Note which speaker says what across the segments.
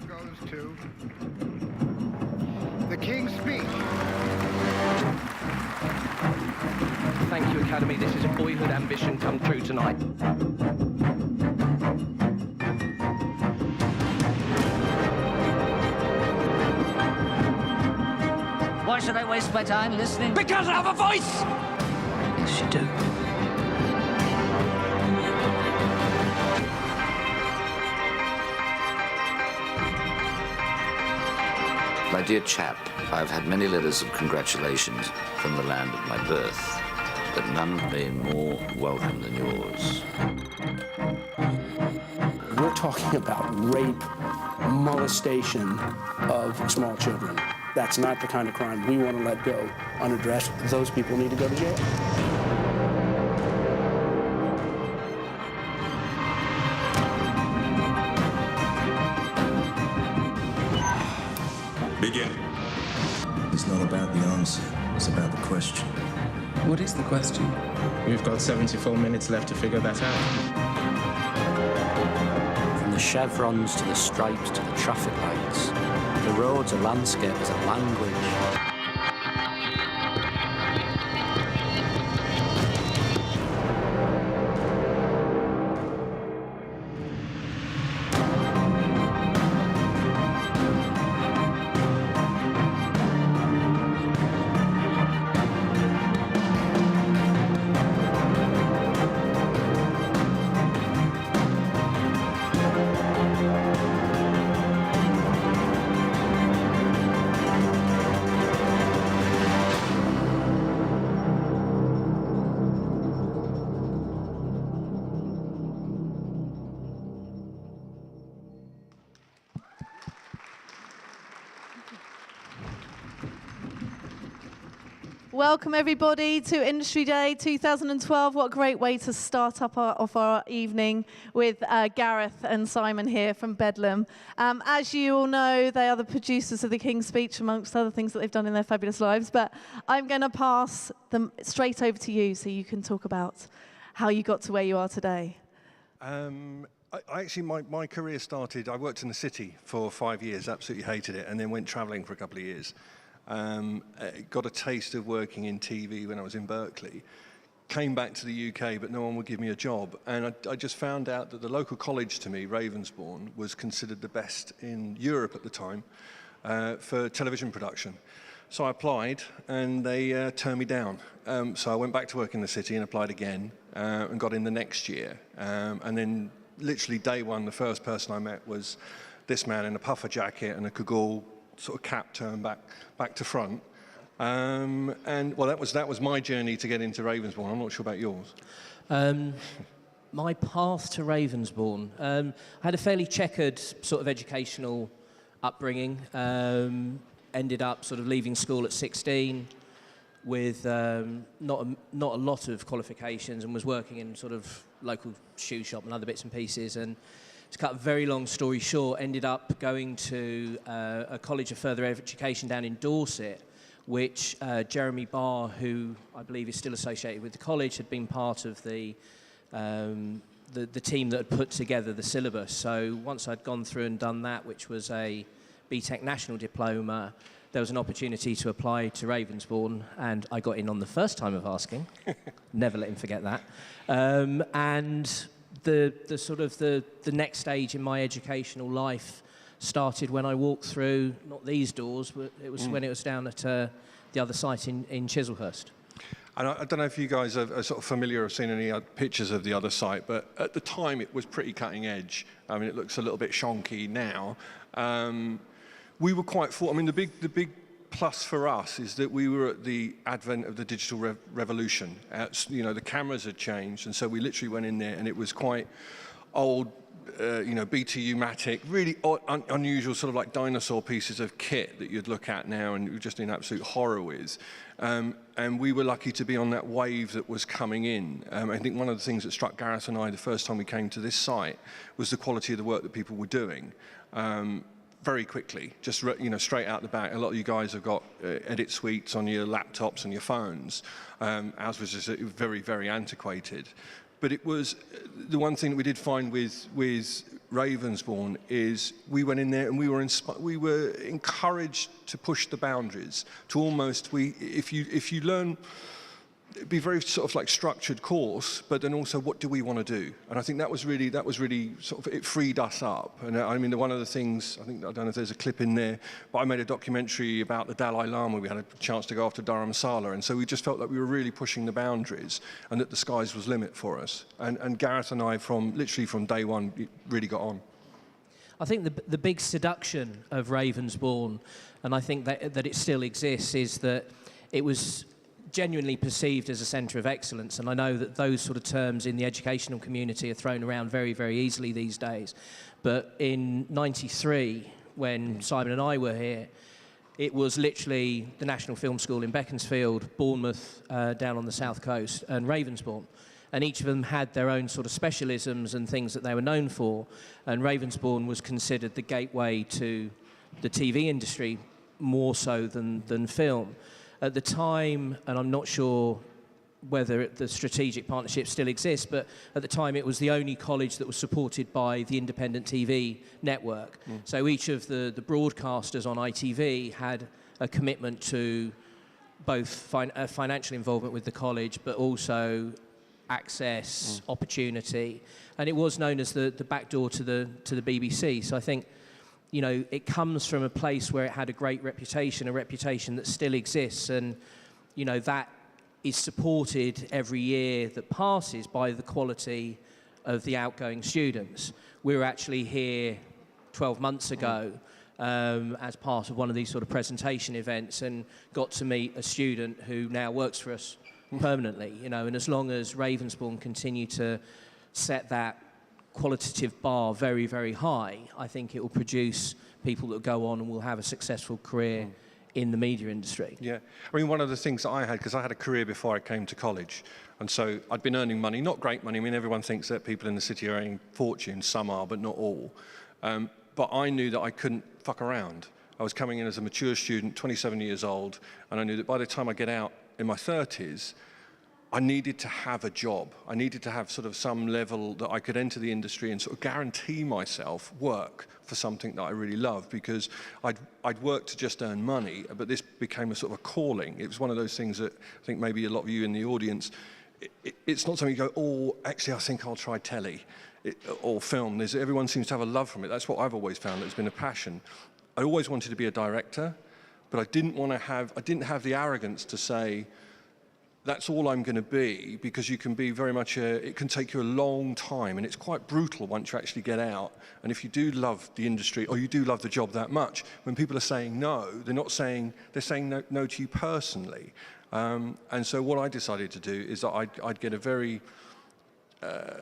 Speaker 1: goes to the King's Speech.
Speaker 2: Thank you, Academy. This is a boyhood ambition come true tonight.
Speaker 3: Why should I waste my time listening?
Speaker 2: Because I have a voice!
Speaker 3: Yes, you do.
Speaker 4: My dear chap, I've had many letters of congratulations from the land of my birth, but none have been more welcome than yours.
Speaker 5: We're talking about rape, molestation of small children. That's not the kind of crime we want to let go unaddressed. Those people need to go to jail.
Speaker 6: Begin.
Speaker 7: It's not about the answer, it's about the question.
Speaker 8: What is the question?
Speaker 9: We've got 74 minutes left to figure that out.
Speaker 10: From the chevrons to the stripes to the traffic lights, the road's a landscape as a language.
Speaker 11: Welcome everybody to Industry Day 2012. What a great way to start up off our evening with Gareth and Simon here from Bedlam. As you all know, they are the producers of the King's Speech, amongst other things that they've done in their fabulous lives. But I'm going to pass them straight over to you so you can talk about how you got to where you are today.
Speaker 12: My career started, I worked in the city for 5 years, absolutely hated it, and then went travelling for a couple of years. Got a taste of working in TV when I was in Berkeley. Came back to the UK, but no one would give me a job. And I just found out that the local college to me, Ravensbourne, was considered the best in Europe at the time for television production. So I applied, and they turned me down. So I went back to work in the city and applied again, and got in the next year. And then literally day one, the first person I met was this man in a puffer jacket and a cagoule sort of cap turned back to front. And well, that was my journey to get into Ravensbourne. I'm not sure about yours.
Speaker 13: My path to Ravensbourne, I had a fairly checkered sort of educational upbringing. Ended up sort of leaving school at 16 with not a lot of qualifications, and was working in sort of local shoe shop and other bits and pieces. And to cut a very long story short, ended up going to a college of further education down in Dorset, which Jeremy Barr, who I believe is still associated with the college, had been part of the team that had put together the syllabus. So once I'd gone through and done that, which was a BTEC National Diploma, there was an opportunity to apply to Ravensbourne, and I got in on the first time of asking. Never let him forget that. And the next stage in my educational life started when I walked through, not these doors, but it was when it was down at the other site in Chislehurst.
Speaker 12: And I don't know if you guys are sort of familiar or seen any pictures of the other site, but at the time it was pretty cutting edge. I mean, it looks a little bit shonky now. We were quite I mean, the big plus for us is that we were at the advent of the digital revolution. You know, the cameras had changed, and so we literally went in there, and it was quite old, you know, BTU-matic, really unusual sort of like dinosaur pieces of kit that you'd look at now and you're just in absolute horror with. And we were lucky to be on that wave that was coming in. I think one of the things that struck Gareth and I the first time we came to this site was the quality of the work that people were doing. Very quickly, just you know, straight out the back. A lot of you guys have got edit suites on your laptops and your phones. Ours was just very, very antiquated. But it was the one thing that we did find with Ravensbourne is we went in there and we were encouraged to push the boundaries, to almost, if you learn, it'd be very sort of like structured course, but then also what do we want to do? And I think that was really sort of, it freed us up. And I mean, one of the things, I don't know if there's a clip in there, but I made a documentary about the Dalai Lama. We had a chance to go after Dharamsala, and so we just felt that we were really pushing the boundaries and that the skies was limit for us. And Gareth and I, literally from day one, really got on.
Speaker 13: I think the big seduction of Ravensbourne, and I think that it still exists, is that it was genuinely perceived as a centre of excellence. And I know that those sort of terms in the educational community are thrown around very, very easily these days. But in '93, when Simon and I were here, it was literally the National Film School in Beaconsfield, Bournemouth down on the south coast, and Ravensbourne. And each of them had their own sort of specialisms and things that they were known for. And Ravensbourne was considered the gateway to the TV industry more so than film. At the time, and I'm not sure whether the strategic partnership still exists, but at the time it was the only college that was supported by the independent TV network. So each of the broadcasters on ITV had a commitment to both financial involvement with the college, but also access, opportunity. And it was known as the back door to the BBC. So I think, you know, it comes from a place where it had a great reputation, a reputation that still exists, and, you know, that is supported every year that passes by the quality of the outgoing students. We were actually here 12 months ago as part of one of these sort of presentation events and got to meet a student who now works for us permanently, you know, and as long as Ravensbourne continue to set that qualitative bar very, very high, I think it will produce people that go on and will have a successful career in the media industry.
Speaker 12: Yeah, I mean, one of the things that I had, because I had a career before I came to college, and so I'd been earning money, not great money. I mean, everyone thinks that people in the city are earning fortunes, some are, but not all. But I knew that I couldn't fuck around. I was coming in as a mature student, 27 years old, and I knew that by the time I get out in my 30s, I needed to have a job. I needed to have sort of some level that I could enter the industry and sort of guarantee myself work for something that I really love, because I'd worked to just earn money, but this became a sort of a calling. It was one of those things that I think maybe a lot of you in the audience, it's not something you go, oh, actually, I think I'll try telly or film. Everyone seems to have a love from it. That's what I've always found. It's been a passion. I always wanted to be a director, but I didn't have the arrogance to say, that's all I'm going to be, because you can be very much it can take you a long time, and it's quite brutal once you actually get out. And if you do love the industry, or you do love the job that much, when people are saying no, they're saying no to you personally. And so what I decided to do is that I'd get a very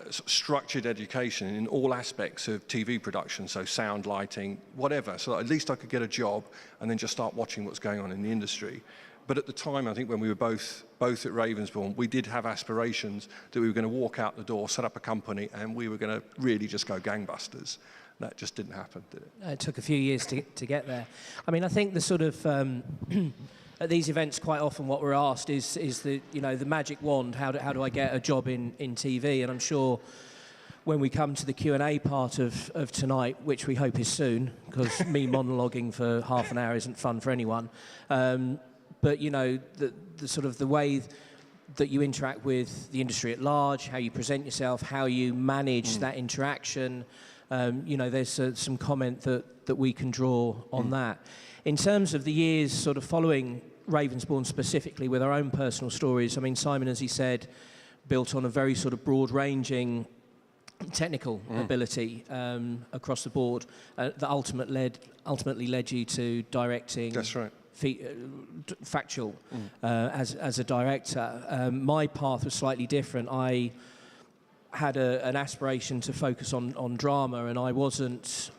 Speaker 12: structured education in all aspects of TV production, so sound, lighting, whatever, so that at least I could get a job and then just start watching what's going on in the industry. But at the time, I think when we were both at Ravensbourne, we did have aspirations that we were going to walk out the door, set up a company, and we were going to really just go gangbusters. That just didn't happen, did it?
Speaker 13: It took a few years to get there. I mean, I think the sort of at these events, quite often what we're asked is the, you know, the magic wand. How do I get a job in TV? And I'm sure when we come to the Q&A part of tonight, which we hope is soon, because me monologuing for half an hour isn't fun for anyone. But, you know, the sort of the way that you interact with the industry at large, how you present yourself, how you manage that interaction, you know, there's some comment that we can draw on that. In terms of the years sort of following Ravensbourne specifically with our own personal stories, I mean, Simon, as he said, built on a very sort of broad-ranging technical ability across the board that ultimately led you to directing.
Speaker 12: That's right.
Speaker 13: Factual as a director. My path was slightly different. I had an aspiration to focus on drama, and I wasn't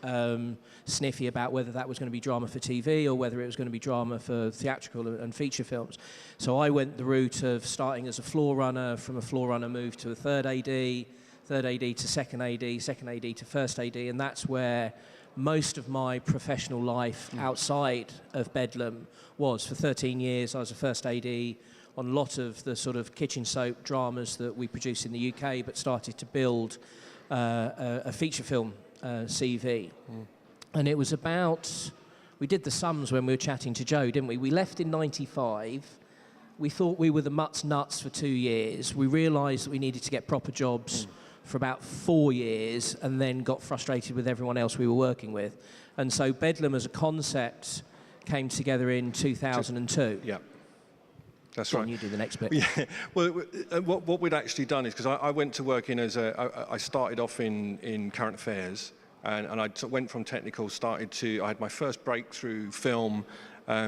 Speaker 13: sniffy about whether that was going to be drama for TV or whether it was going to be drama for theatrical and feature films. So I went the route of starting as a floor runner, from a floor runner moved to a third AD to second AD to first AD, and that's where most of my professional life outside of Bedlam was. For 13 years, I was a first AD on a lot of the sort of kitchen soap dramas that we produce in the UK, but started to build a feature film CV. And it was about, we did the sums when we were chatting to Joe, didn't we? We left in 95. We thought we were the Mutt's nuts for 2 years. We realised that we needed to get proper jobs for about 4 years, and then got frustrated with everyone else we were working with. And so Bedlam as a concept came together in 2002.
Speaker 12: Yeah. That's
Speaker 13: John,
Speaker 12: right.
Speaker 13: you do the next bit.
Speaker 12: Yeah. Well, what we'd actually done is, because I went to work in as I started off in current affairs, and I went from technical, I had my first breakthrough film,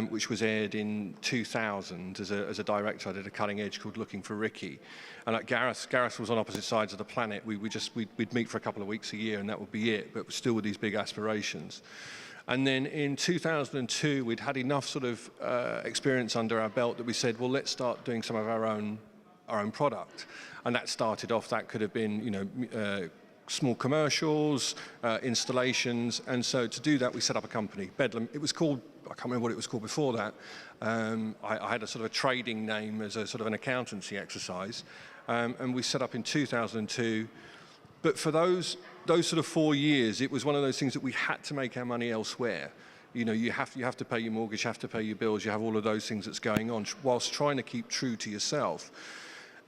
Speaker 12: which was aired in 2000 as a director. I did a cutting edge called Looking for Ricky. And like Gareth was on opposite sides of the planet. We'd meet for a couple of weeks a year, and that would be it, but still with these big aspirations. And then in 2002, we'd had enough sort of experience under our belt that we said, well, let's start doing some of our own product. And that started off, that could have been, small commercials, installations. And so to do that, we set up a company, Bedlam. It was called, I can't remember what it was called before that. I had a sort of a trading name as a sort of an accountancy exercise. And we set up in 2002. But for those sort of 4 years, it was one of those things that we had to make our money elsewhere. You know, you have to pay your mortgage, you have to pay your bills, you have all of those things that's going on, whilst trying to keep true to yourself.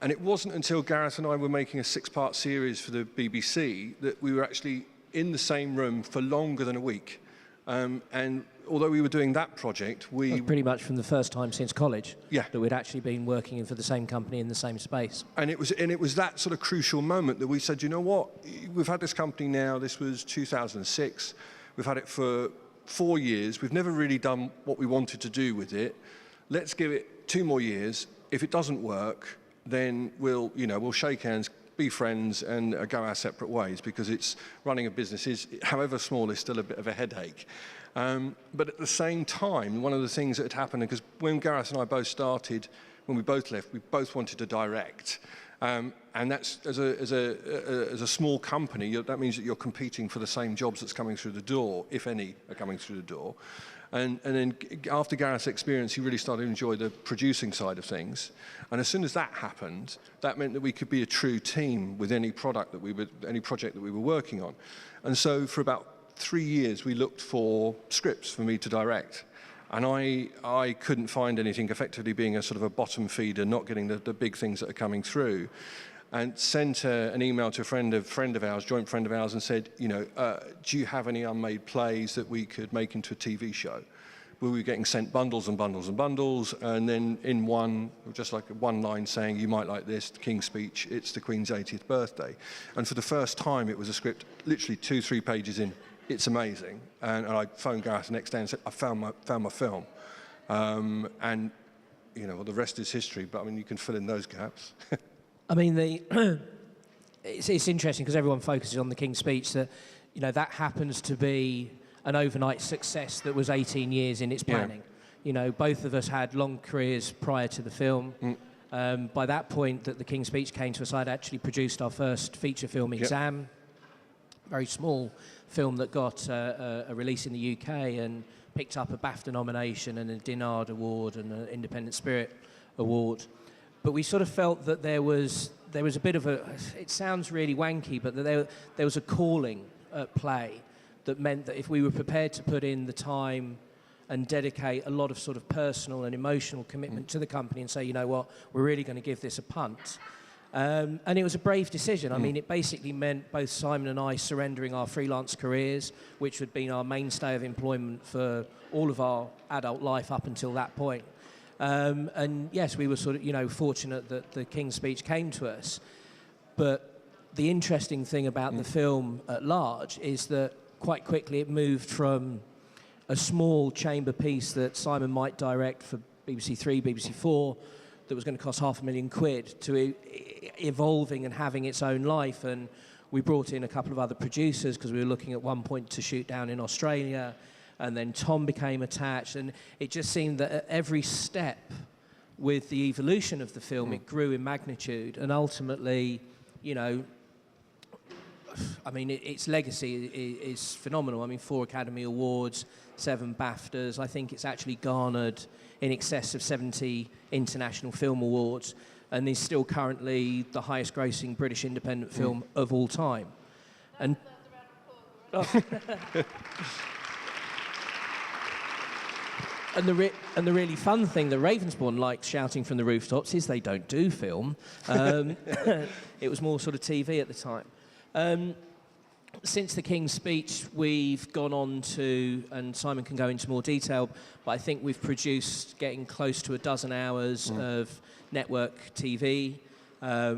Speaker 12: And it wasn't until Gareth and I were making a 6-part series for the BBC that we were actually in the same room for longer than a week. And although we were doing that project,
Speaker 13: well, pretty much from the first time since college,
Speaker 12: yeah,
Speaker 13: that we'd actually been working for the same company in the same space.
Speaker 12: And it was that sort of crucial moment that we said, you know what, we've had this company now. This was 2006. We've had it for 4 years. We've never really done what we wanted to do with it. Let's give it 2 more years. If it doesn't work, then we'll shake hands, be friends, and go our separate ways, because it's running a business is, however small, is still a bit of a headache. But at the same time, one of the things that had happened, because when Gareth and I both started, when we both left, we both wanted to direct. And that's, as a small company, that means that you're competing for the same jobs that's coming through the door, if any are coming through the door. And then after Gareth's experience, he really started to enjoy the producing side of things. And as soon as that happened, that meant that we could be a true team with any project that we were working on. And so for about 3 years, we looked for scripts for me to direct. And I couldn't find anything, effectively being a sort of a bottom feeder, not getting the big things that are coming through. And sent an email to a friend of ours, joint friend of ours, and said, do you have any unmade plays that we could make into a TV show? We were getting sent bundles and bundles and bundles, and then in one, just like one line saying, you might like this, the King's Speech, it's the Queen's 80th birthday. And for the first time, it was a script, literally 2-3 pages in. It's amazing. And I phoned Gareth the next day and said, I found my film. And, well, the rest is history, but I mean, you can fill in those gaps.
Speaker 13: I mean, it's interesting because everyone focuses on the King's Speech, that, that happens to be an overnight success that was 18 years in its planning. Yeah. Both of us had long careers prior to the film. By that point that the King's Speech came to us, I'd actually produced our first feature film, Exam. Yep. Very small film that got a release in the UK and picked up a BAFTA nomination and a Dinard Award and an Independent Spirit Award. But we sort of felt that there was a bit of it sounds really wanky, but that there was a calling at play that meant that if we were prepared to put in the time and dedicate a lot of sort of personal and emotional commitment to the company and say, you know what, we're really going to give this a punt. And it was a brave decision. I mean, it basically meant both Simon and I surrendering our freelance careers, which had been our mainstay of employment for all of our adult life up until that point. And yes, we were sort of, fortunate that the King's Speech came to us. But the interesting thing about the film at large is that quite quickly it moved from a small chamber piece that Simon might direct for BBC 3, BBC 4, that was going to cost £500,000 to evolving and having its own life. And we brought in a couple of other producers because we were looking at one point to shoot down in Australia. And then Tom became attached, and it just seemed that at every step with the evolution of the film, it grew in magnitude, and ultimately, I mean, its legacy is phenomenal. I mean, 4 Academy Awards, 7 BAFTAs. I think it's actually garnered in excess of 70 international film awards, and is still currently the highest-grossing British independent film of all time. And And the really fun thing that Ravensbourne liked shouting from the rooftops is they don't do film. It was more sort of TV at the time. Since the King's speech, we've gone on to, and Simon can go into more detail, but I think we've produced getting close to a dozen hours of network TV.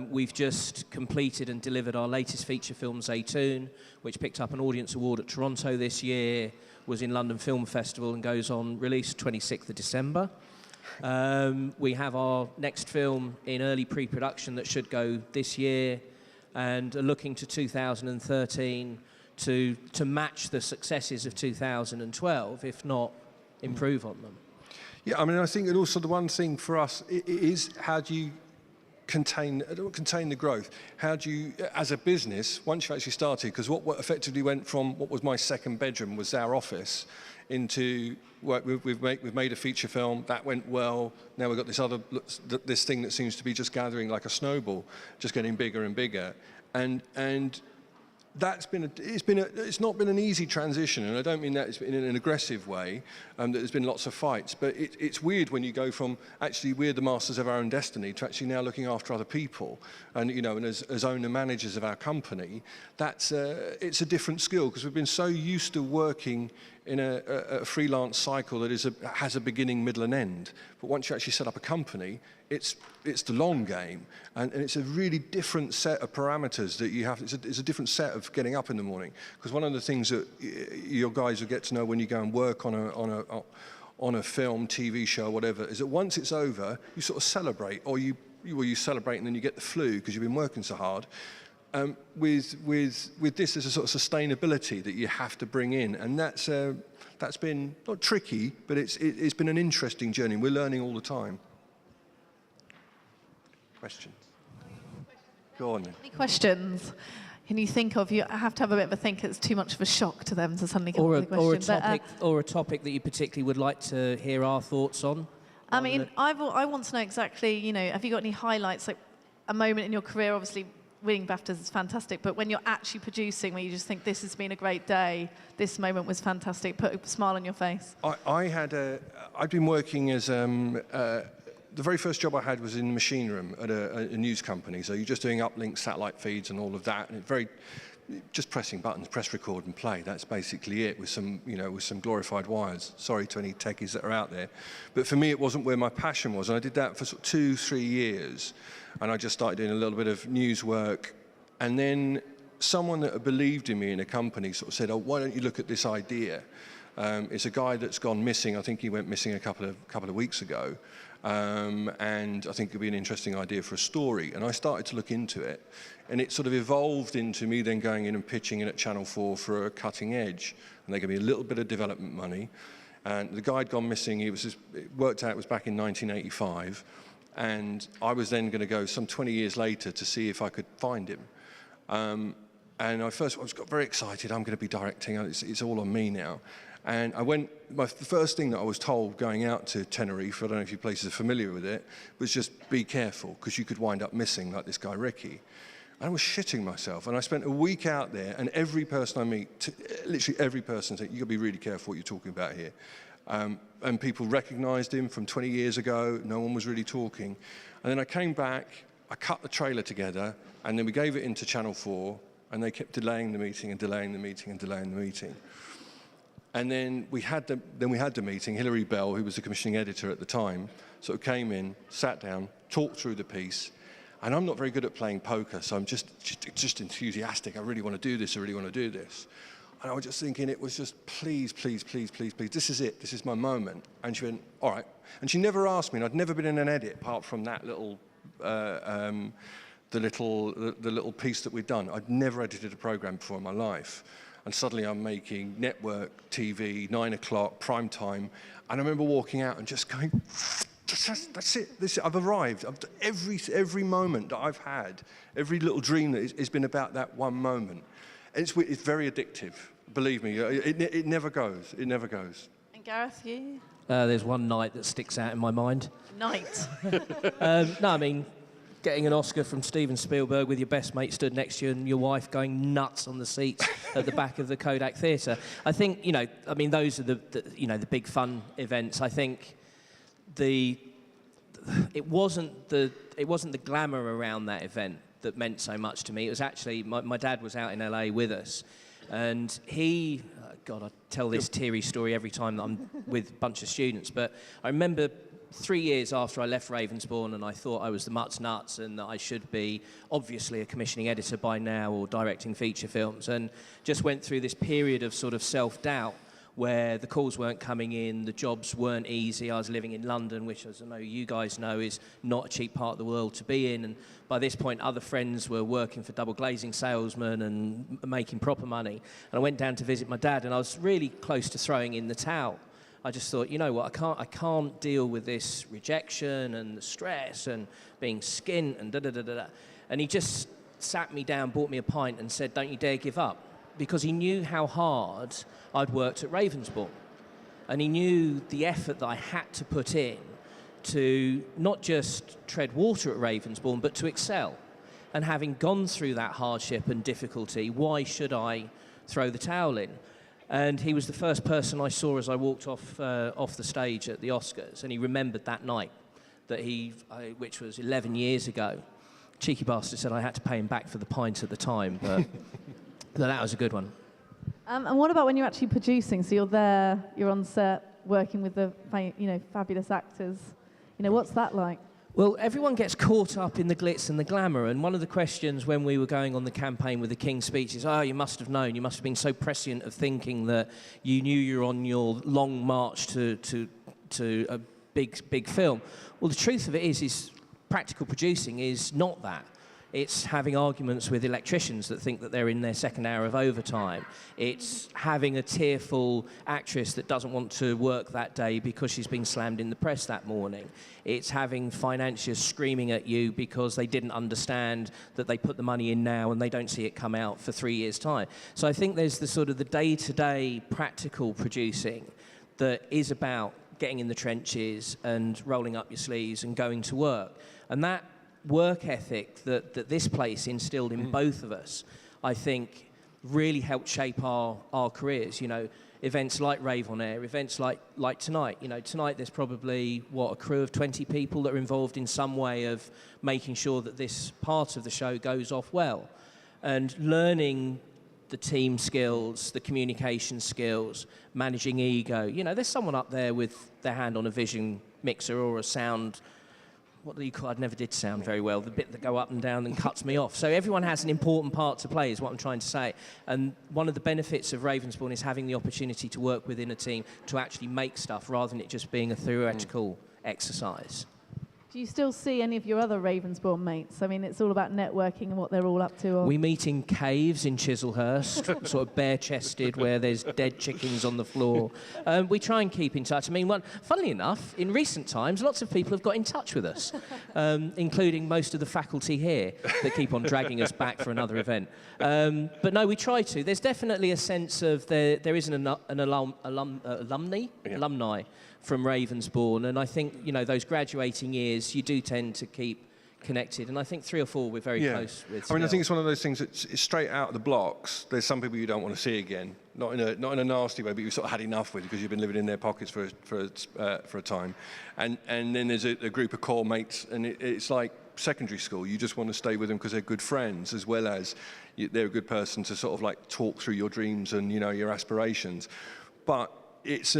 Speaker 13: We've just completed and delivered our latest feature film, Zaytoon, which picked up an Audience Award at Toronto this year, was in London Film Festival and goes on release 26th of December. We have our next film in early pre-production that should go this year, and are looking to 2013 to match the successes of 2012, if not improve on them.
Speaker 12: Yeah, I mean, I think that also the one thing for us is how do you contain the growth? How do you, as a business, once you've actually started, because what effectively went from what was my second bedroom was our office into work. We've made a feature film that went well. Now we've got this thing that seems to be just gathering like a snowball, just getting bigger and bigger, and that's been it's not been an easy transition, and I don't mean that it's been in an aggressive way. That there's been lots of fights, but it's weird when you go from actually we're the masters of our own destiny to actually now looking after other people, and and as owner managers of our company, it's a different skill because we've been so used to working in a freelance cycle that has a beginning, middle, and end. But once you actually set up a company, it's the long game, and it's a really different set of parameters that you have. It's a different set of getting up in the morning. Because one of the things that your guys will get to know when you go and work on a film, TV show, whatever, is that once it's over, you sort of celebrate, or you celebrate and then you get the flu because you've been working so hard. With this, there's a sort of sustainability that you have to bring in, and that's been not tricky, but it's been an interesting journey. We're learning all the time. Questions? Go on then.
Speaker 11: Any questions? Can you think of? You have to have a bit of a think. It's too much of a shock to them to suddenly come up with a question.
Speaker 13: Or a topic that you particularly would like to hear our thoughts on.
Speaker 11: I mean, I want to know exactly. Have you got any highlights, like a moment in your career? Obviously, winning BAFTAs is fantastic, but when you're actually producing, where you just think this has been a great day, this moment was fantastic, put a smile on your face.
Speaker 12: I'd been working as the very first job I had was in the machine room at a news company. So you're just doing uplink satellite feeds and all of that, and just pressing buttons, press record and play. That's basically it, with some glorified wires. Sorry to any techies that are out there, but for me it wasn't where my passion was, and I did that for sort of 2-3 years, and I just started doing a little bit of news work, and then someone that believed in me in a company sort of said, "Oh, why don't you look at this idea?" It's a guy that's gone missing. I think he went missing a couple of weeks ago. And I think it would be an interesting idea for a story. And I started to look into it, and it sort of evolved into me then going in and pitching in at Channel 4 for a cutting edge. And they gave me a little bit of development money. And the guy had gone missing. It worked out it was back in 1985. And I was then going to go some 20 years later to see if I could find him. And I got very excited. I'm going to be directing. It's all on me now. And the first thing that I was told going out to Tenerife, I don't know if you places are familiar with it, was just be careful, because you could wind up missing, like this guy Ricky. And I was shitting myself. And I spent a week out there, and every person I meet, literally every person said, "You've got to be really careful what you're talking about here." And people recognized him from 20 years ago. No one was really talking. And then I came back, I cut the trailer together, and then we gave it into Channel 4, and they kept delaying the meeting and delaying the meeting and delaying the meeting. And then we had the meeting. Hilary Bell, who was the commissioning editor at the time, sort of came in, sat down, talked through the piece. And I'm not very good at playing poker, so I'm just enthusiastic. I really want to do this. I really want to do this. And I was just thinking, it was just, please, please, please, please, please. This is it. This is my moment. And she went, all right. And she never asked me, and I'd never been in an edit apart from that little, the little piece that we'd done. I'd never edited a program before in my life. And suddenly I'm making network TV, 9 o'clock, prime time. And I remember walking out and just going, that's it. I've arrived. Every moment that I've had, every little dream that has been about that one moment. And it's very addictive. Believe me, it never goes. It never goes.
Speaker 11: And Gareth, you?
Speaker 13: There's one night that sticks out in my mind.
Speaker 11: Night?
Speaker 13: No, I mean, getting an Oscar from Steven Spielberg with your best mate stood next to you and your wife going nuts on the seats at the back of the Kodak Theatre. I think, I mean, those are the big fun events. I think it wasn't the glamour around that event that meant so much to me. It was actually, my dad was out in LA with us, and he, God, I tell this teary story every time that I'm with a bunch of students, but I remember 3 years after I left Ravensbourne and I thought I was the mutt's nuts and that I should be obviously a commissioning editor by now or directing feature films, and just went through this period of sort of self-doubt where the calls weren't coming in, the jobs weren't easy. I was living in London, which, as I know you guys know, is not a cheap part of the world to be in. And by this point, other friends were working for double glazing salesmen and making proper money. And I went down to visit my dad, and I was really close to throwing in the towel. I just thought, you know what, I can't deal with this rejection and the stress and being skint and da-da-da-da-da. And he just sat me down, bought me a pint and said, don't you dare give up. Because he knew how hard I'd worked at Ravensbourne. And he knew the effort that I had to put in to not just tread water at Ravensbourne, but to excel. And having gone through that hardship and difficulty, why should I throw the towel in? And he was the first person I saw as I walked off the stage at the Oscars, and he remembered that night, which was 11 years ago. Cheeky bastard said I had to pay him back for the pint at the time, but that was a good one.
Speaker 11: And what about when you're actually producing? So you're there, you're on set, working with the fabulous actors. What's that like?
Speaker 13: Well, everyone gets caught up in the glitz and the glamour, and one of the questions when we were going on the campaign with the King's Speech is, you must have known, you must have been so prescient of thinking that you knew you were on your long march to a big film. Well, the truth of it is practical producing is not that. It's having arguments with electricians that think that they're in their second hour of overtime. It's having a tearful actress that doesn't want to work that day because she's been slammed in the press that morning. It's having financiers screaming at you because they didn't understand that they put the money in now and they don't see it come out for 3 years' time. So I think there's the sort of the day-to-day practical producing that is about getting in the trenches and rolling up your sleeves and going to work. And that work ethic that this place instilled in both of us, I think, really helped shape our careers. Events like Rave on Air, events like tonight. Tonight there's probably, a crew of 20 people that are involved in some way of making sure that this part of the show goes off well. And learning the team skills, the communication skills, managing ego. There's someone up there with their hand on a vision mixer or a sound. What do you call? I never did sound very well. The bit that go up and down and cuts me off. So everyone has an important part to play, is what I'm trying to say. And one of the benefits of Ravensbourne is having the opportunity to work within a team to actually make stuff rather than it just being a theoretical exercise.
Speaker 11: Do you still see any of your other Ravensbourne mates? I mean, it's all about networking and what they're all up to. Or...
Speaker 13: We meet in caves in Chislehurst, sort of bare-chested, where there's dead chickens on the floor. We try and keep in touch. I mean, funnily enough, in recent times, lots of people have got in touch with us, including most of the faculty here that keep on dragging us back for another event. But no, we try to. There's definitely a sense of there is an alumni from Ravensbourne, and I think, those graduating years, you do tend to keep connected, and I think 3 or 4 we're very close with.
Speaker 12: I mean, I think it's one of those things that's straight out of the blocks. There's some people you don't want to see again, not in a nasty way, but you've sort of had enough with because you've been living in their pockets for a time, and then there's a group of core mates, and it's like secondary school. You just want to stay with them because they're good friends, as well as they're a good person to sort of like talk through your dreams and your aspirations, but. It's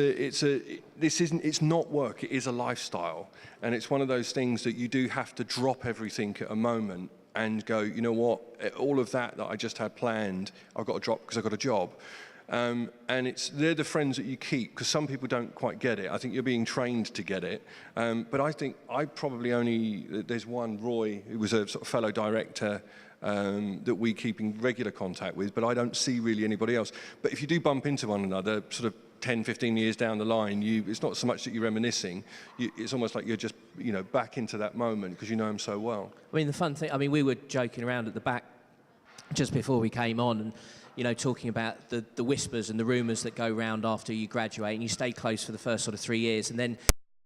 Speaker 12: not work, it is a lifestyle. And it's one of those things that you do have to drop everything at a moment and go, you know what, all of that I just had planned, I've got to drop because I've got a job. And they're the friends that you keep, because some people don't quite get it. I think you're being trained to get it. But I think there's one, Roy, who was a sort of fellow director, that we keep in regular contact with, but I don't see really anybody else. But if you do bump into one another, sort of 10, 15 years down the line, it's not so much that you're reminiscing, it's almost like you're just, back into that moment because you know them so well.
Speaker 13: I mean, the fun thing, we were joking around at the back just before we came on and, talking about the whispers and the rumours that go round after you graduate and you stay close for the first sort of 3 years, and then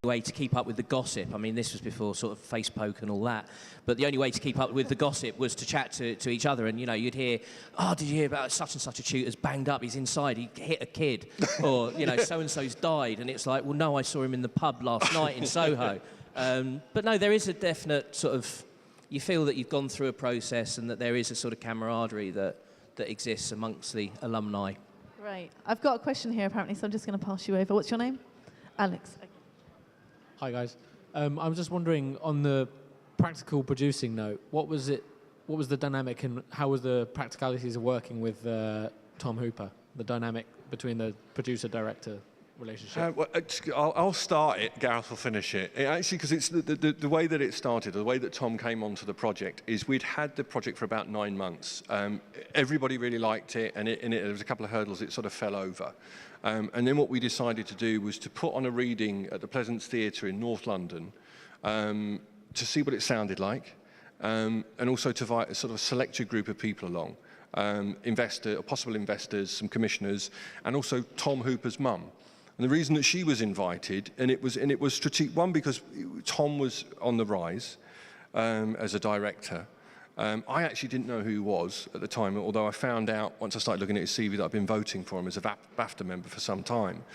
Speaker 13: way to keep up with the gossip. I mean, this was before sort of Facebook and all that, but the only way to keep up with the gossip was to chat to each other. And, you know, you'd hear, oh, did you hear about such and such a shooter's banged up, he's inside, he hit a kid, or, you know, so-and-so's died. And it's like, well, no, I saw him in the pub last night in Soho. But no, there is a definite sort of, you feel that you've gone through a process and that there is a sort of camaraderie that exists amongst the alumni.
Speaker 11: Great. I've got a question here, apparently, so I'm just going to pass you over. What's your name? Alex. Okay.
Speaker 1: Hi, guys. I was just wondering, on the practical producing note, what was the dynamic and how was the practicalities of working with Tom Hooper, the dynamic between the producer-director relationship?
Speaker 12: Well, I'll start it, Gareth will finish it. Actually, because it's the way that it started, the way that Tom came onto the project, is we'd had the project for about 9 months. Everybody really liked it, and there was a couple of hurdles, it sort of fell over. And then what we decided to do was to put on a reading at the Pleasance Theatre in North London to see what it sounded like, and also to invite a sort of a selected group of people along, possible investors, some commissioners, and also Tom Hooper's mum. And the reason that she was invited, and it was strategic, one, because Tom was on the rise as a director. I actually didn't know who he was at the time, although I found out once I started looking at his CV that I've been voting for him as a BAFTA member for some time.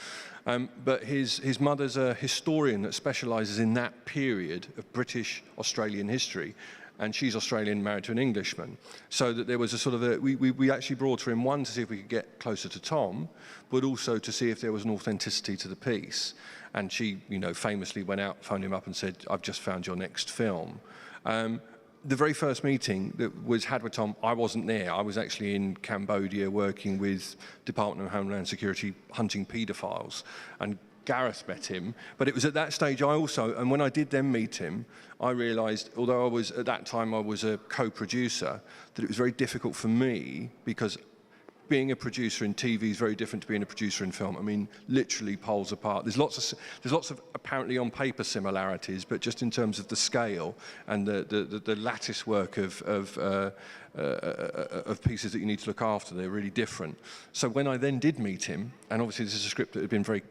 Speaker 12: But his mother's a historian that specialises in that period of British-Australian history, and she's Australian, married to an Englishman. So that there was a sort of we actually brought her in, one, to see if we could get closer to Tom, but also to see if there was an authenticity to the piece. And she, you know, famously went out, phoned him up and said, I've just found your next film. The very first meeting that was had with Tom, I wasn't there. I was actually in Cambodia working with Department of Homeland Security hunting paedophiles, and Gareth met him. But it was at that stage and when I did then meet him, I realised, although at that time I was a co-producer, that it was very difficult for me, because being a producer in TV is very different to being a producer in film. I mean, literally poles apart. There's lots of apparently on paper similarities, but just in terms of the scale and the lattice work of pieces that you need to look after, they're really different. So when I then did meet him, and obviously this is a script that had been very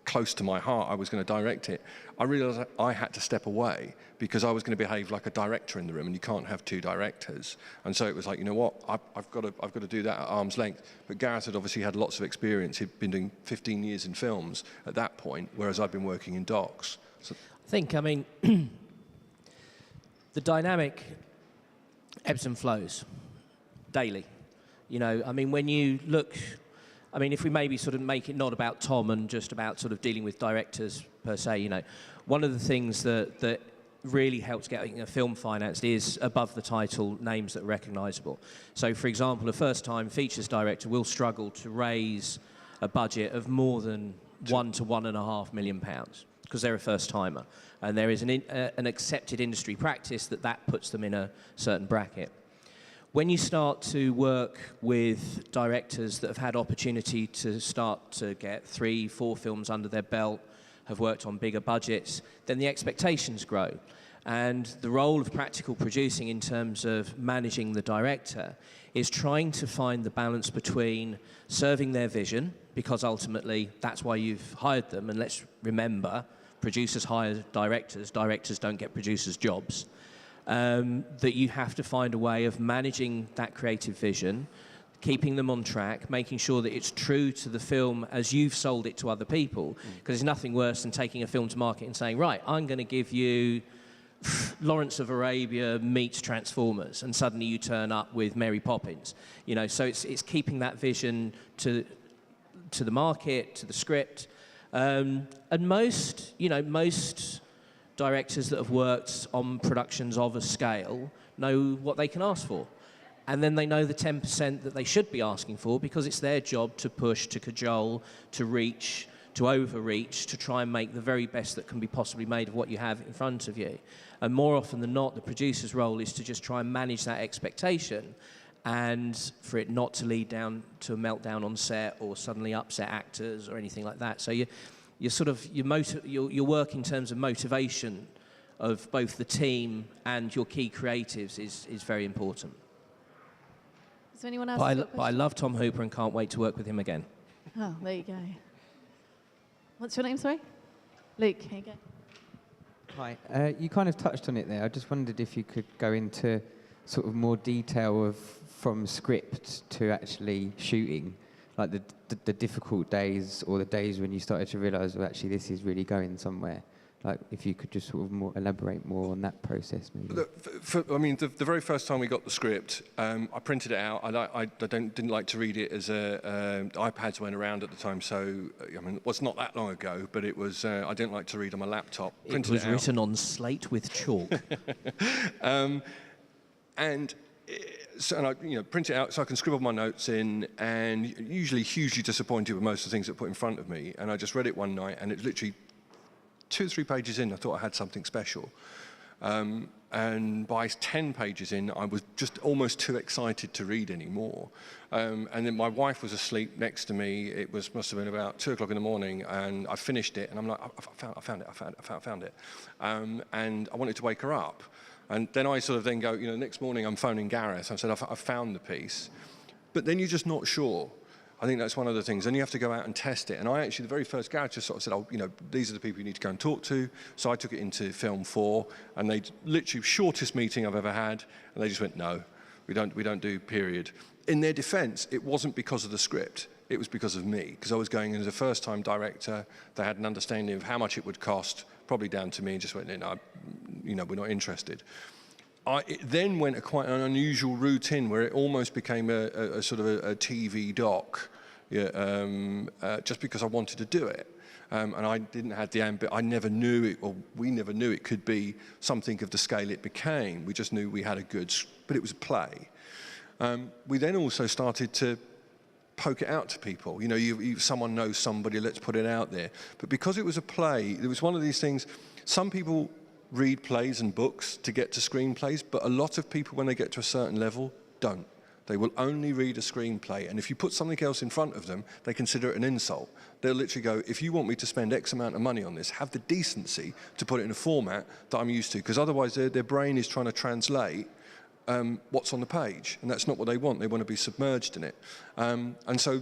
Speaker 12: close to my heart, I was going to direct it, I realised I had to step away because I was going to behave like a director in the room, and you can't have two directors. And so it was like, you know what, I've got to do that at arm's length. But Gareth had obviously had lots of experience. He'd been doing 15 years in films at that point, whereas I'd been working in docs. So
Speaker 13: I think, I mean, the dynamic ebbs and flows daily. You know, I mean, when you look, I mean, if we maybe sort of make it not about Tom and just about sort of dealing with directors per se, you know, one of the things that really helps getting a film financed is above the title names that are recognisable. So, for example, a first-time features director will struggle to raise a budget of more than £1 to £1.5 million because they're a first-timer, and there is an accepted industry practice that puts them in a certain bracket. When you start to work with directors that have had opportunity to start to get 3, 4 films under their belt, have worked on bigger budgets, then the expectations grow. And the role of practical producing in terms of managing the director is trying to find the balance between serving their vision, because ultimately that's why you've hired them, and let's remember, producers hire directors, directors don't get producers' jobs. That you have to find a way of managing that creative vision, keeping them on track, making sure that it's true to the film as you've sold it to other people, because there's nothing worse than taking a film to market and saying, right, I'm going to give you Lawrence of Arabia meets Transformers, and suddenly you turn up with Mary Poppins. You know, so it's keeping that vision to the market, to the script, and most directors that have worked on productions of a scale know what they can ask for. And then they know the 10% that they should be asking for, because it's their job to push, to cajole, to reach, to overreach, to try and make the very best that can be possibly made of what you have in front of you. And more often than not, the producer's role is to just try and manage that expectation, and for it not to lead down to a meltdown on set or suddenly upset actors or anything like that. So your work in terms of motivation of both the team and your key creatives is very important.
Speaker 11: Is there anyone else?
Speaker 13: But I love Tom Hooper and can't wait to work with him again.
Speaker 11: Oh, there you go. What's your name, sorry? Luke, here you go.
Speaker 6: Hi. You kind of touched on it there. I just wondered if you could go into sort of more detail of from script to actually shooting, like the difficult days or the days when you started to realise, well, actually this is really going somewhere. Like, if you could just sort of elaborate more on that process, maybe.
Speaker 12: The very first time we got the script, I printed it out. I didn't like to read it as iPads went around at the time, so it was not that long ago, but it was. I didn't like to read on my laptop.
Speaker 13: It was written on slate with chalk.
Speaker 12: And I print it out so I can scribble my notes in, and usually hugely disappointed with most of the things that put in front of me. And I just read it one night, and it literally 2 or 3 pages in, I thought I had something special. And by 10 pages in, I was just almost too excited to read anymore. And then my wife was asleep next to me. It must have been about 2 o'clock in the morning, and I finished it, and I'm like, I found it. And I wanted to wake her up. And then I sort of then go, next morning I'm phoning Gareth. I said, I found the piece. But then you're just not sure. I think that's one of the things. And you have to go out and test it. And I actually, the very first Gareth just sort of said, these are the people you need to go and talk to. So I took it into Film 4, and they literally, shortest meeting I've ever had, and they just went, no, we don't do period. In their defense, it wasn't because of the script. It was because of me, because I was going in as a first-time director. They had an understanding of how much it would cost, probably down to me, and just went, no, we're not interested. It then went quite an unusual route in where it almost became a sort of a TV doc, just because I wanted to do it. And I didn't have the I never knew it, or we never knew it could be something of the scale it became. We just knew we had but it was a play. We then also started to poke it out to people. Someone knows somebody, let's put it out there. But because it was a play, it was one of these things, some people read plays and books to get to screenplays, but a lot of people, when they get to a certain level, don't. They will only read a screenplay, and if you put something else in front of them, they consider it an insult. They'll literally go, if you want me to spend X amount of money on this, have the decency to put it in a format that I'm used to, because otherwise their brain is trying to translate what's on the page, and that's not what they want. They want to be submerged in it. And so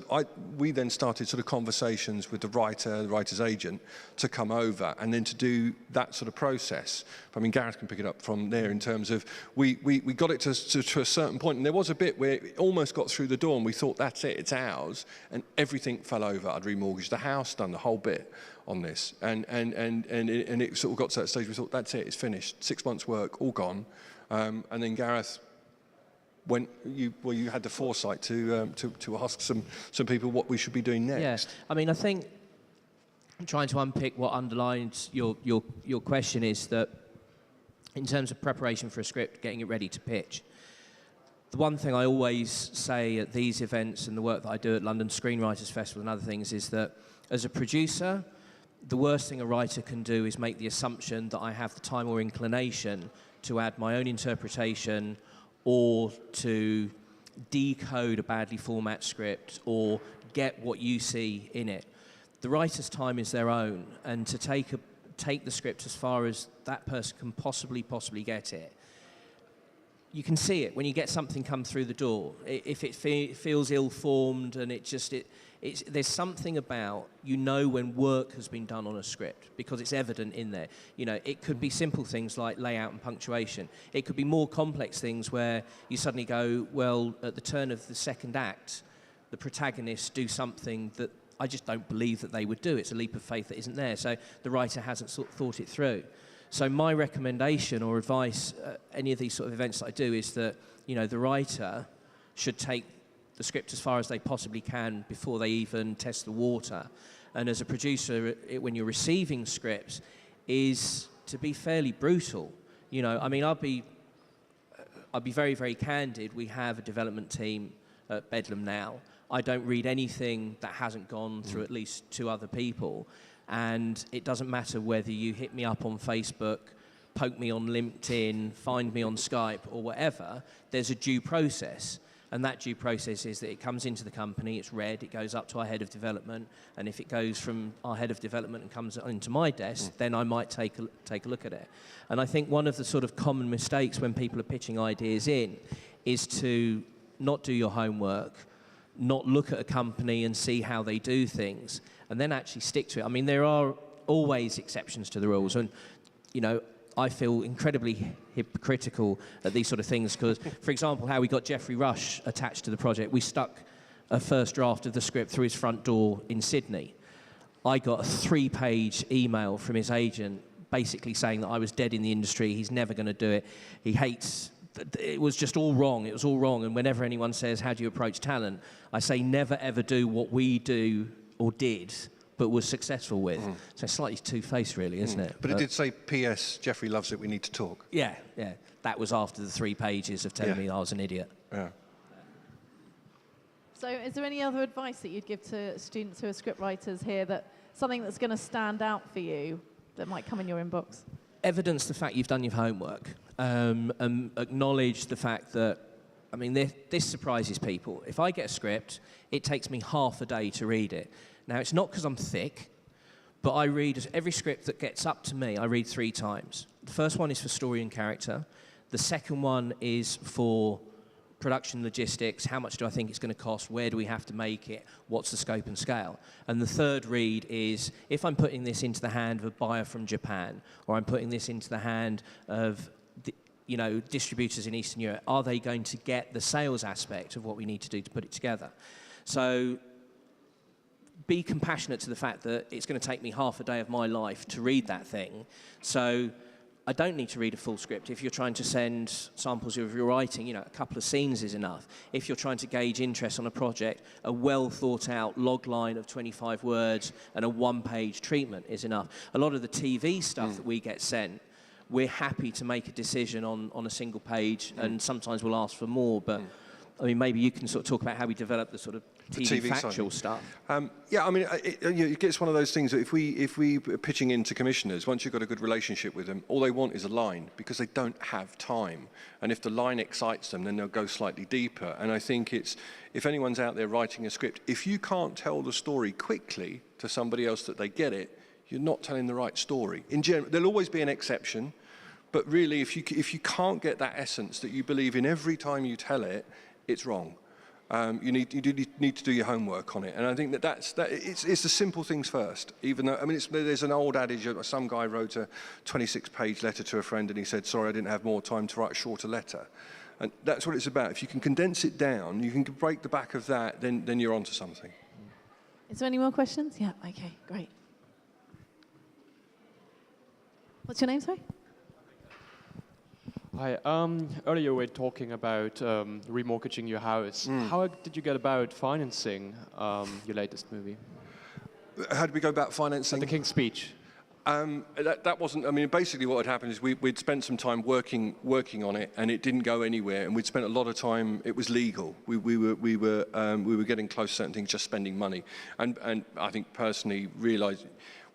Speaker 12: we then started sort of conversations with the writer's agent, to come over and then to do that sort of process. I mean, Gareth can pick it up from there in terms of we got it to a certain point, and there was a bit where it almost got through the door, and we thought, that's it, it's ours, and everything fell over. I'd remortgaged the house, done the whole bit on this, and it sort of got to that stage. We thought, that's it, it's finished. 6 months' work, all gone. And then Gareth, you had the foresight to ask some people what we should be doing next.
Speaker 13: Yeah, I mean, I think trying to unpick what underlines your question is that in terms of preparation for a script, getting it ready to pitch, the one thing I always say at these events and the work that I do at London Screenwriters Festival and other things is that as a producer, the worst thing a writer can do is make the assumption that I have the time or inclination to add my own interpretation or to decode a badly formatted script or get what you see in it. The writer's time is their own, and to take the script as far as that person can possibly get it. You can see it when you get something come through the door. If it feels ill-formed and there's something about, when work has been done on a script, because it's evident in there. It could be simple things like layout and punctuation. It could be more complex things where you suddenly go, well, at the turn of the second act, the protagonists do something that I just don't believe that they would do. It's a leap of faith that isn't there. So the writer hasn't thought it through. So my recommendation or advice at any of these sort of events that I do is that, the writer should take the script as far as they possibly can before they even test the water. And as a producer, when you're receiving scripts, is to be fairly brutal. I'll be very, very candid. We have a development team at Bedlam now. I don't read anything that hasn't gone through at least 2 other people. And it doesn't matter whether you hit me up on Facebook, poke me on LinkedIn, find me on Skype or whatever, there's a due process. And that due process is that it comes into the company, it's read, it goes up to our head of development, and if it goes from our head of development and comes into my desk, then I might take a look at it. And I think one of the sort of common mistakes when people are pitching ideas in is to not do your homework, not look at a company and see how they do things, and then actually stick to it. I mean, there are always exceptions to the rules, and you know, I feel incredibly hypocritical at these sort of things because, for example, how we got Geoffrey Rush attached to the project. We stuck a first draft of the script through his front door in Sydney. I got a 3-page email from his agent basically saying that I was dead in the industry, he's never going to do it, he hates... It was just all wrong. It was all wrong. And whenever anyone says, how do you approach talent? I say, never, ever do what we do or did, but was successful with. So it's slightly two-faced, really, isn't it?
Speaker 12: But it did say, P.S. Geoffrey loves it, we need to talk.
Speaker 13: Yeah, yeah. That was after the 3 pages of telling me I was an idiot.
Speaker 12: Yeah.
Speaker 11: So is there any other advice that you'd give to students who are scriptwriters here, that something that's going to stand out for you that might come in your inbox?
Speaker 13: Evidence the fact you've done your homework. And acknowledge the fact that, I mean, this surprises people. If I get a script, it takes me half a day to read it. Now, it's not because I'm thick, but I read every script that gets up to me, I read 3 times. The first one is for story and character. The second one is for production logistics, how much do I think it's going to cost, where do we have to make it, what's the scope and scale. And the third read is, if I'm putting this into the hand of a buyer from Japan, or I'm putting this into the hand of distributors in Eastern Europe, are they going to get the sales aspect of what we need to do to put it together? So be compassionate to the fact that it's going to take me half a day of my life to read that thing. So I don't need to read a full script. If you're trying to send samples of your writing, a couple of scenes is enough. If you're trying to gauge interest on a project, a well thought out log line of 25 words and a 1-page treatment is enough. A lot of the TV stuff that we get sent, we're happy to make a decision on a single page, and sometimes we'll ask for more, but I mean, maybe you can sort of talk about how we develop the sort of TV factual stuff.
Speaker 12: Yeah, I mean, it gets one of those things that if we are pitching into commissioners, once you've got a good relationship with them, all they want is a line, because they don't have time. And if the line excites them, then they'll go slightly deeper. And I think it's, if anyone's out there writing a script, if you can't tell the story quickly to somebody else that they get it, you're not telling the right story. In general, there'll always be an exception, but really, if you can't get that essence that you believe in every time you tell it, it's wrong. You need to do your homework on it, and I think it's the simple things first. Even though, I mean, there's an old adage. Some guy wrote a 26-page letter to a friend, and he said, "Sorry, I didn't have more time to write a shorter letter." And that's what it's about. If you can condense it down, you can break the back of that, then you're onto something.
Speaker 11: Is there any more questions? Yeah. Okay. Great. What's your name, sorry?
Speaker 14: Hi. Earlier you were talking about remortgaging your house. How did you get about financing your latest movie?
Speaker 12: How did we go about financing?
Speaker 14: The King's Speech.
Speaker 12: That wasn't. I mean, basically, what had happened is we'd spent some time working on it, and it didn't go anywhere. And we'd spent a lot of time. It was legal. We were getting close to certain things, just spending money. And I think personally realised,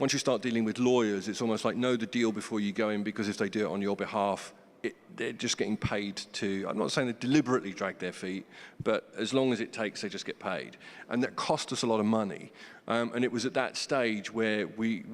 Speaker 12: once you start dealing with lawyers, it's almost like know the deal before you go in, because if they do it on your behalf, they're just getting paid to, I'm not saying they deliberately drag their feet, but as long as it takes, they just get paid. And that cost us a lot of money. And it was at that stage where we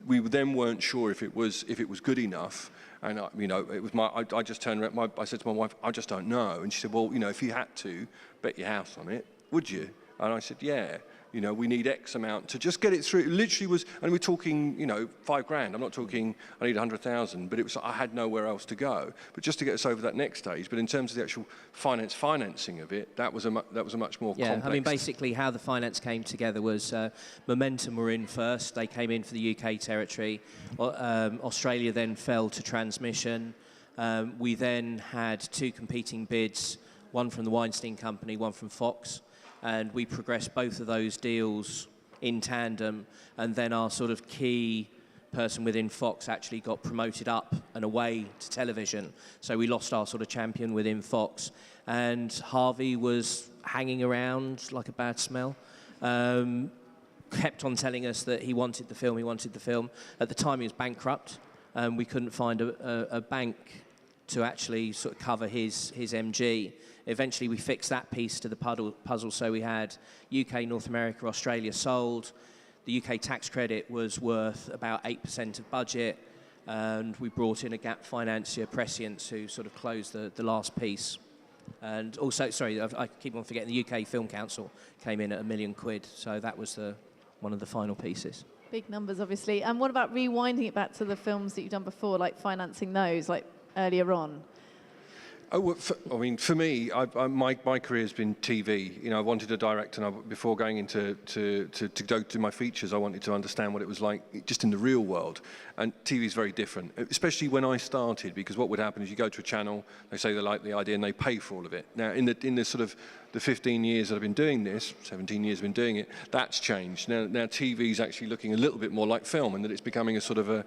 Speaker 12: then weren't sure if it was good enough. And it was I just turned around, I said to my wife, I just don't know. And she said, well, if you had to bet your house on it, would you? And I said, yeah. We need X amount to just get it through. It literally was, and we're talking, $5,000. I'm not talking, I need 100,000, but it was, I had nowhere else to go. But just to get us over that next stage. But in terms of the actual financing of it, that was a much more complex.
Speaker 13: I mean, basically how the finance came together was Momentum were in first. They came in for the UK territory. Australia then fell to Transmission. We then had 2 competing bids, one from the Weinstein Company, one from Fox. And we progressed both of those deals in tandem, and then our sort of key person within Fox actually got promoted up and away to television. So we lost our sort of champion within Fox, and Harvey was hanging around like a bad smell. Kept on telling us that he wanted the film. At the time, he was bankrupt. We couldn't find a bank to actually sort of cover his MG. Eventually, we fixed that piece to the puzzle, so we had UK, North America, Australia sold. The UK tax credit was worth about 8% of budget, and we brought in a gap financier, Prescience, who sort of closed the last piece. And also, sorry, I keep on forgetting, the UK Film Council came in at £1 million, so that was one of the final pieces.
Speaker 11: Big numbers, obviously. And what about rewinding it back to the films that you've done before, like financing those, like earlier on?
Speaker 12: Oh, well, for me, my career has been TV. You know, I wanted to direct, and before going into to go to my features, I wanted to understand what it was like just in the real world. And TV is very different, especially when I started, because what would happen is you go to a channel, they say they like the idea, and they pay for all of it. Now, in the sort of the 15 years that I've been doing this, 17 years I've been doing it, that's changed. Now TV is actually looking a little bit more like film, and that it's becoming a sort of a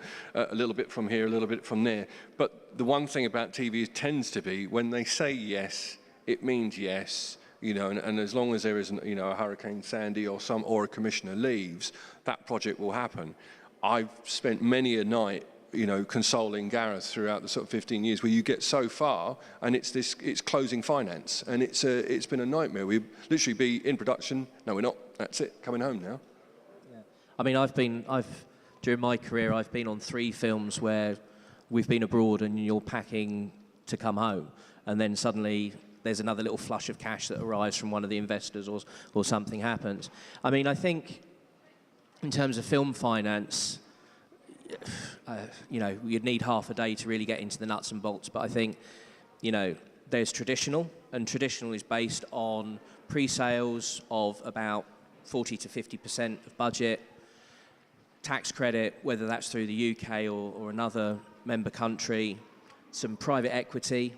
Speaker 12: little bit from here, a little bit from there. But the one thing about TV tends to be when they say yes, it means yes. You know, and as long as there isn't, you know, a Hurricane Sandy or a commissioner leaves, that project will happen. I've spent many a night, you know, consoling Gareth throughout the sort of 15 years, where you get so far and it's closing finance, and it's been a nightmare. We literally be in production. No, we're not. That's it. Coming home now.
Speaker 13: Yeah. I mean, during my career, I've been on 3 films where we've been abroad and you're packing to come home, and then suddenly there's another little flush of cash that arrives from one of the investors, or something happens. I mean, I think in terms of film finance, you know, you'd need half a day to really get into the nuts and bolts. But I think, you know, there's traditional, and traditional is based on pre-sales of about 40 to 50% of budget, tax credit, whether that's through the UK or another member country, some private equity,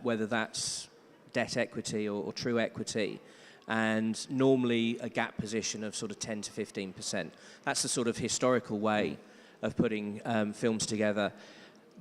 Speaker 13: whether that's debt equity or true equity, and normally a gap position of sort of 10 to 15%. That's the sort of historical way of putting films together.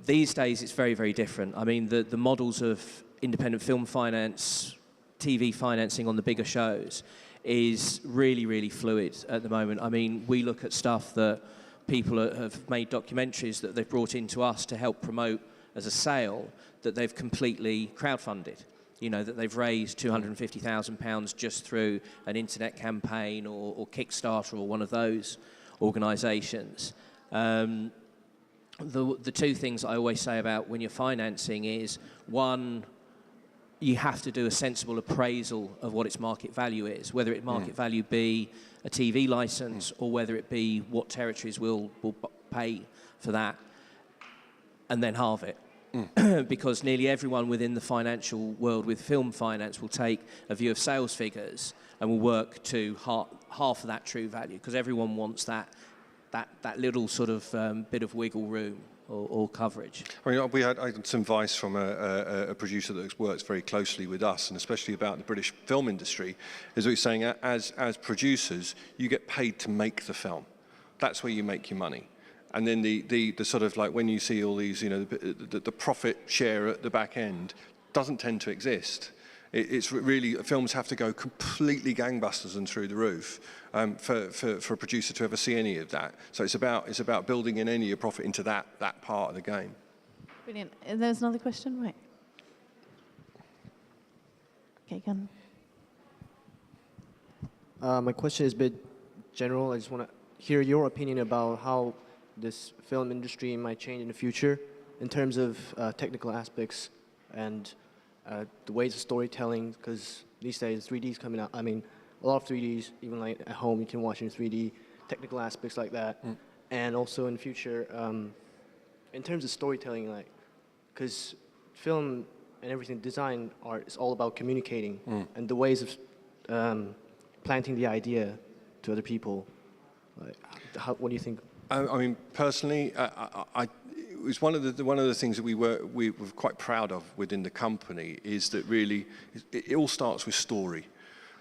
Speaker 13: These days, it's very, very different. I mean, the models of independent film finance, TV financing on the bigger shows is really, really fluid at the moment. I mean, we look at stuff that people have made documentaries that they've brought into us to help promote as a sale that they've completely crowdfunded. You know, that they've raised £250,000 just through an internet campaign or Kickstarter or one of those organisations. The 2 things I always say about when you're financing is, one, you have to do a sensible appraisal of what its market value is, whether it market value be a TV license or whether it be what territories will pay for that, and then halve it. Because nearly everyone within the financial world with film finance will take a view of sales figures and will work to half of that true value, because everyone wants that little sort of bit of wiggle room or coverage. I
Speaker 12: mean, I had some advice from a producer that works very closely with us, and especially about the British film industry, is what he's saying, as producers, you get paid to make the film. That's where you make your money. And then the sort of like when you see all these, you know, the profit share at the back end doesn't tend to exist. It's really, films have to go completely gangbusters and through the roof for a producer to ever see any of that. So it's about building in any of your profit into that part of the game.
Speaker 11: Brilliant. There's another question, right? Okay, Egan.
Speaker 15: My question is a bit general. I just want to hear your opinion about how this film industry might change in the future in terms of technical aspects and the ways of storytelling, because these days 3D is coming out. I mean, a lot of 3Ds, even like at home, you can watch in 3D, technical aspects like that. And also in the future, in terms of storytelling, like, because film and everything, design, art, is all about communicating and the ways of planting the idea to other people. Like, what do you think?
Speaker 12: I mean, personally, it was one of the things that we were quite proud of within the company, is that really it all starts with story.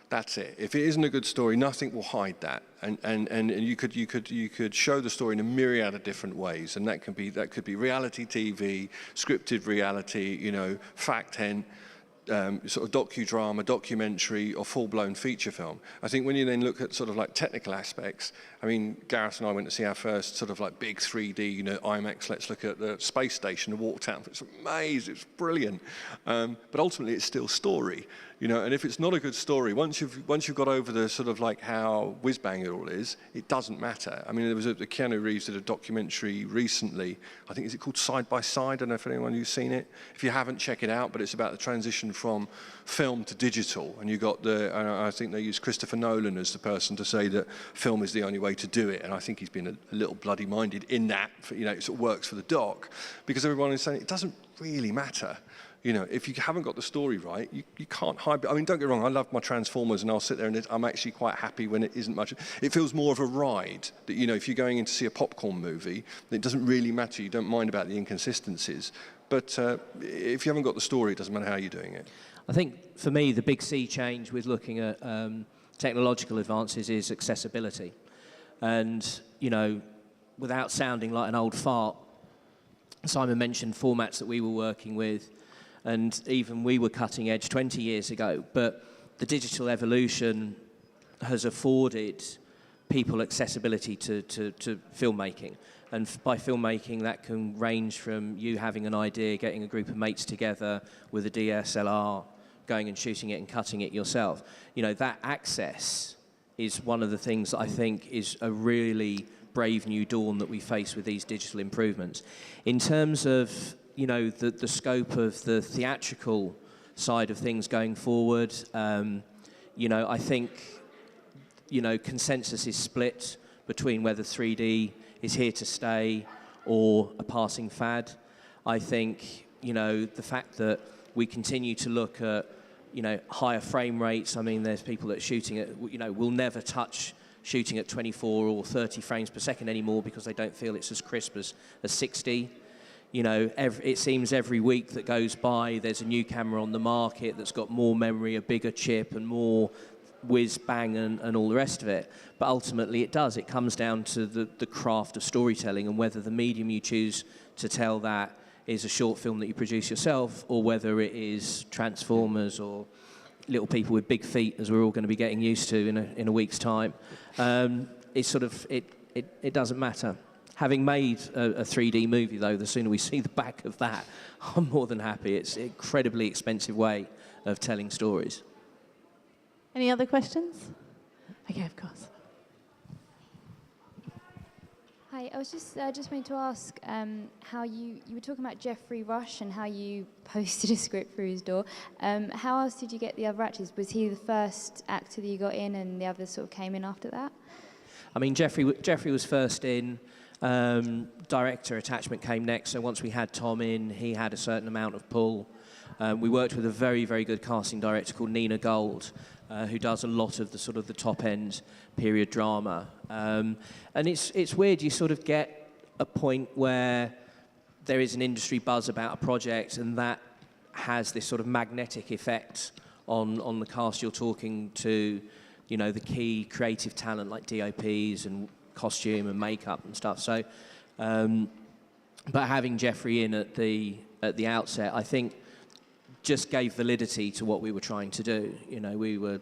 Speaker 12: That's it. If it isn't a good story, nothing will hide that. And you could show the story in a myriad of different ways, and that could be reality TV, scripted reality, you know, fact hen. Sort of docudrama, documentary, or full-blown feature film. I think when you then look at sort of like technical aspects, I mean, Gareth and I went to see our first sort of like big 3D, you know, IMAX, let's look at the space station, and walked out. It's amazing, it's brilliant. But ultimately, it's still story. You know, and if it's not a good story, once you've got over the sort of like how whiz-bang it all is, it doesn't matter. I mean, there was Keanu Reeves did a documentary recently. I think, is it called Side by Side? I don't know if anyone who's seen it. If you haven't, check it out. But it's about the transition from film to digital. And you got I think they used Christopher Nolan as the person to say that film is the only way to do it. And I think he's been a little bloody-minded in that. You know, it sort of works for the doc, because everyone is saying it doesn't really matter. You know, if you haven't got the story right, you can't hide. I mean, don't get me wrong, I love my Transformers, and I'll sit there and I'm actually quite happy when it isn't much. It feels more of a ride that, you know, if you're going in to see a popcorn movie, it doesn't really matter. You don't mind about the inconsistencies. But if you haven't got the story, it doesn't matter how you're doing it.
Speaker 13: I think, for me, the big sea change with looking at technological advances is accessibility. And, you know, without sounding like an old fart, Simon mentioned formats that we were working with, and even we were cutting edge 20 years ago, but the digital evolution has afforded people accessibility to filmmaking. And by filmmaking, that can range from you having an idea, getting a group of mates together with a DSLR, going and shooting it and cutting it yourself. You know, that access is one of the things that I think is a really brave new dawn that we face with these digital improvements. In terms of, you know, the scope of the theatrical side of things going forward, you know, I think, you know, consensus is split between whether 3D is here to stay or a passing fad. I think, you know, the fact that we continue to look at, you know, higher frame rates. I mean, there's people that are shooting at, you know, will never touch shooting at 24 or 30 frames per second anymore because they don't feel it's as crisp as 60. You know, it seems every week that goes by, there's a new camera on the market that's got more memory, a bigger chip, and more whiz, bang, and all the rest of it. But ultimately, it does. It comes down to the craft of storytelling and whether the medium you choose to tell that is a short film that you produce yourself, or whether it is Transformers or Little People with Big Feet, as we're all going to be getting used to in a week's time. It's sort of, it doesn't matter. Having made a 3D movie, though, the sooner we see the back of that, I'm more than happy. It's an incredibly expensive way of telling stories.
Speaker 11: Any other questions? Okay, of course.
Speaker 16: Hi, I was just wanting to ask how you were talking about Geoffrey Rush and how you posted a script through his door. How else did you get the other actors? Was he the first actor that you got in and the others sort of came in after that?
Speaker 13: I mean, Geoffrey was first in. Director attachment came next, so once we had Tom in, he had a certain amount of pull. We worked with a very, very good casting director called Nina Gold, who does a lot of the sort of the top-end period drama. And it's weird, you sort of get a point where there is an industry buzz about a project, and that has this sort of magnetic effect on the cast you're talking to, you know, the key creative talent like DOPs and costume and makeup and stuff. So, but having Geoffrey in at the outset, I think, just gave validity to what we were trying to do. You know, we were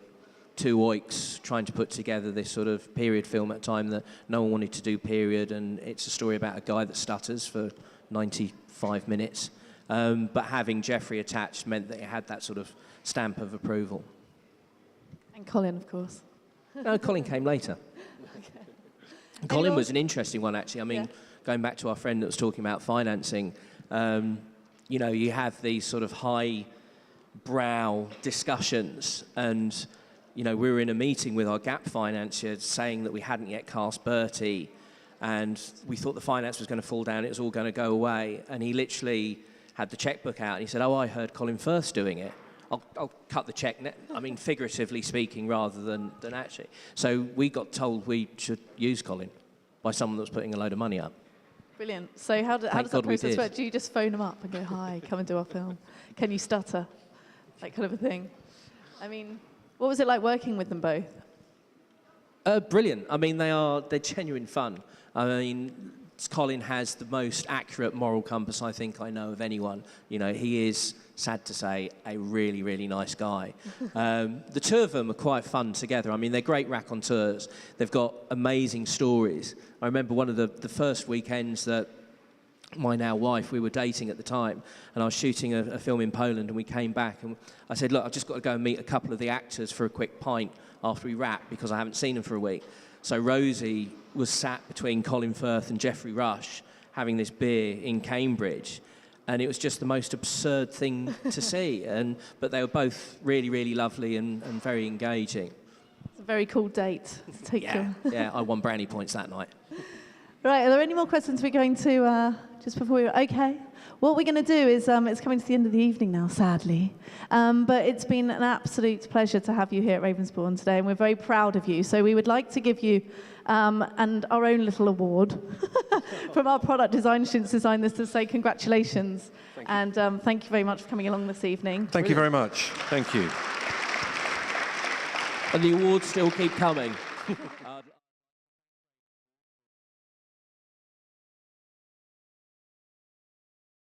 Speaker 13: two oiks trying to put together this sort of period film at a time that no one wanted to do period, and it's a story about a guy that stutters for 95 minutes. But having Geoffrey attached meant that it had that sort of stamp of approval.
Speaker 11: And Colin, of course.
Speaker 13: No, Colin came later.
Speaker 11: Okay.
Speaker 13: Colin was an interesting one, actually. I mean,
Speaker 11: yeah.
Speaker 13: Going back to our friend that was talking about financing, you know, you have these sort of high-brow discussions, and, you know, we were in a meeting with our gap financier saying that we hadn't yet cast Bertie, and we thought the finance was going to fall down, it was all going to go away, and he literally had the checkbook out, and he said, "Oh, I heard Colin Firth doing it. I'll cut the check," I mean, figuratively speaking, rather than actually. So we got told we should use Colin by someone that was putting a load of money up.
Speaker 11: Brilliant. So how does that process work? Do you just phone them up and go, "Hi, come and do our film? Can you stutter?" That kind of a thing. I mean, what was it like working with them both?
Speaker 13: Brilliant. I mean, they're genuine fun. I mean, Colin has the most accurate moral compass I think I know of anyone. You know, he is, sad to say, a really, really nice guy. The two of them are quite fun together. I mean, they're great raconteurs. They've got amazing stories. I remember one of the first weekends that my now wife, we were dating at the time, and I was shooting a film in Poland, and we came back, and I said, look, I've just got to go and meet a couple of the actors for a quick pint after we wrap, because I haven't seen them for a week. So Rosie was sat between Colin Firth and Geoffrey Rush having this beer in Cambridge, and it was just the most absurd thing to see. But they were both really, really lovely and very engaging.
Speaker 11: It's a very cool date.
Speaker 13: Yeah, I won brownie points that night.
Speaker 11: Right, are there any more questions we're going to, just before we... Okay. What we're going to do is, it's coming to the end of the evening now, sadly, but it's been an absolute pleasure to have you here at Ravensbourne today, and we're very proud of you. So we would like to give you and our own little award from our product design students designed this to say congratulations. Thank you. Thank you very much for coming along this evening.
Speaker 12: Thank you very much. Thank you.
Speaker 13: And the awards still keep coming.